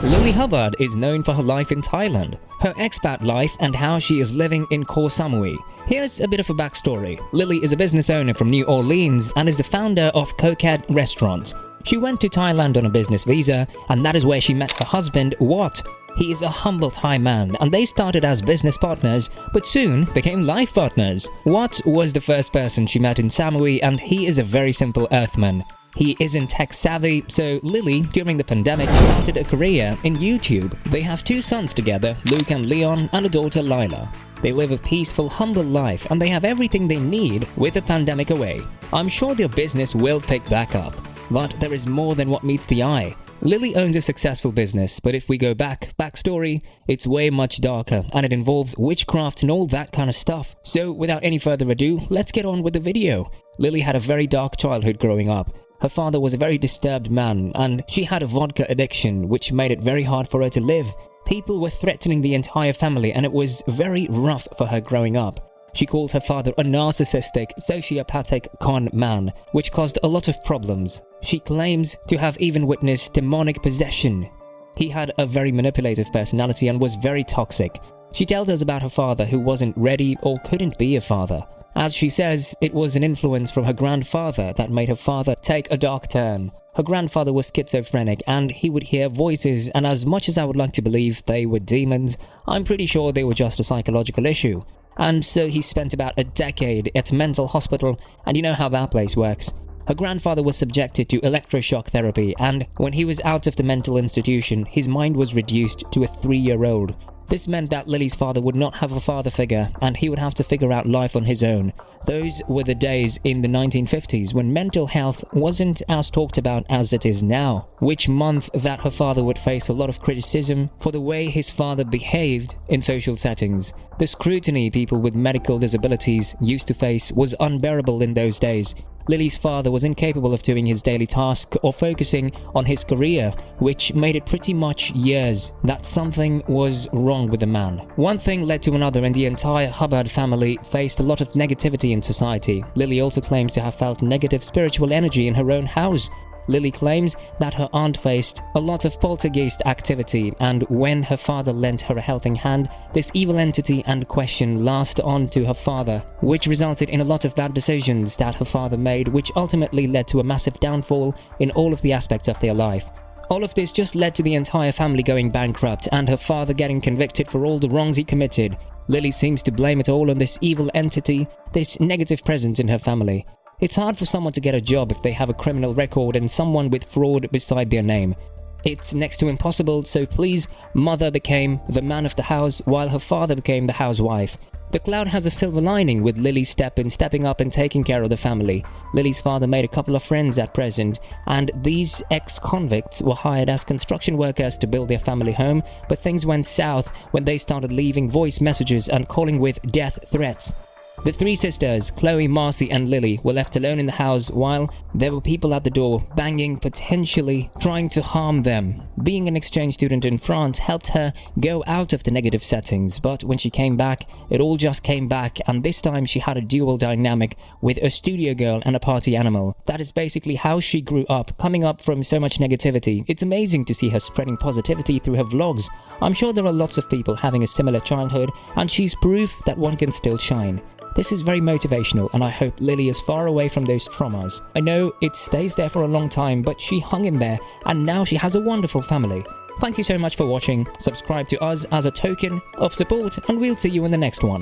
Lilly Hubbard is known for her life in Thailand, her expat life and how she is living in Koh Samui. Here's a bit of a backstory. Lilly is a business owner from New Orleans and is the founder of Coquette Restaurant. She went to Thailand on a business visa, and that is where she met her husband, Watt. He is a humble Thai man, and they started as business partners, but soon became life partners. Watt was the first person she met in Samui, and he is a very simple earthman. He isn't tech savvy, so Lilly, during the pandemic, started a career in YouTube. They have 2 sons together, Luke and Leon, and a daughter, Lyla. They live a peaceful, humble life, and they have everything they need with the pandemic away. I'm sure their business will pick back up. But there is more than what meets the eye. Lilly owns a successful business, but if we go backstory, it's way much darker, and it involves witchcraft and all that kind of stuff. So without any further ado, let's get on with the video. Lilly had a very dark childhood growing up. Her father was a very disturbed man, and she had a vodka addiction, which made it very hard for her to live. People were threatening the entire family, and it was very rough for her growing up. She called her father a narcissistic, sociopathic con man, which caused a lot of problems. She claims to have even witnessed demonic possession. He had a very manipulative personality and was very toxic. She tells us about her father who wasn't ready or couldn't be a father. As she says, it was an influence from her grandfather that made her father take a dark turn. Her grandfather was schizophrenic and he would hear voices, and as much as I would like to believe they were demons, I'm pretty sure they were just a psychological issue. And so he spent about a decade at a mental hospital, and you know how that place works. Her grandfather was subjected to electroshock therapy, and when he was out of the mental institution, his mind was reduced to a 3-year-old. This meant that Lilly's father would not have a father figure, and he would have to figure out life on his own. Those were the days in the 1950s when mental health wasn't as talked about as it is now. Which month that her father would face a lot of criticism for the way his father behaved in social settings. The scrutiny people with medical disabilities used to face was unbearable in those days. Lilly's father was incapable of doing his daily task or focusing on his career, which made it pretty much years that something was wrong with the man. One thing led to another, and the entire Hubbard family faced a lot of negativity in society. Lilly also claims to have felt negative spiritual energy in her own house. Lilly claims that her aunt faced a lot of poltergeist activity, and when her father lent her a helping hand, this evil entity and question lasted on to her father, which resulted in a lot of bad decisions that her father made, which ultimately led to a massive downfall in all of the aspects of their life. All of this just led to the entire family going bankrupt and her father getting convicted for all the wrongs he committed. Lilly seems to blame it all on this evil entity, this negative presence in her family. It's hard for someone to get a job if they have a criminal record and someone with fraud beside their name. It's next to impossible, so please, mother became the man of the house while her father became the housewife. The cloud has a silver lining with Lilly stepping up and taking care of the family. Lilly's father made a couple of friends at present, and these ex-convicts were hired as construction workers to build their family home, but things went south when they started leaving voice messages and calling with death threats. The 3 sisters, Chloe, Marcy and Lilly, were left alone in the house while there were people at the door banging, potentially trying to harm them. Being an exchange student in France helped her go out of the negative settings, but when she came back, it all just came back, and this time she had a dual dynamic with a studio girl and a party animal. That is basically how she grew up, coming up from so much negativity. It's amazing to see her spreading positivity through her vlogs. I'm sure there are lots of people having a similar childhood, and she's proof that one can still shine. This is very motivational, and I hope Lilly is far away from those traumas. I know it stays there for a long time, but she hung in there, and now she has a wonderful family. Thank you so much for watching. Subscribe to us as a token of support, and we'll see you in the next one.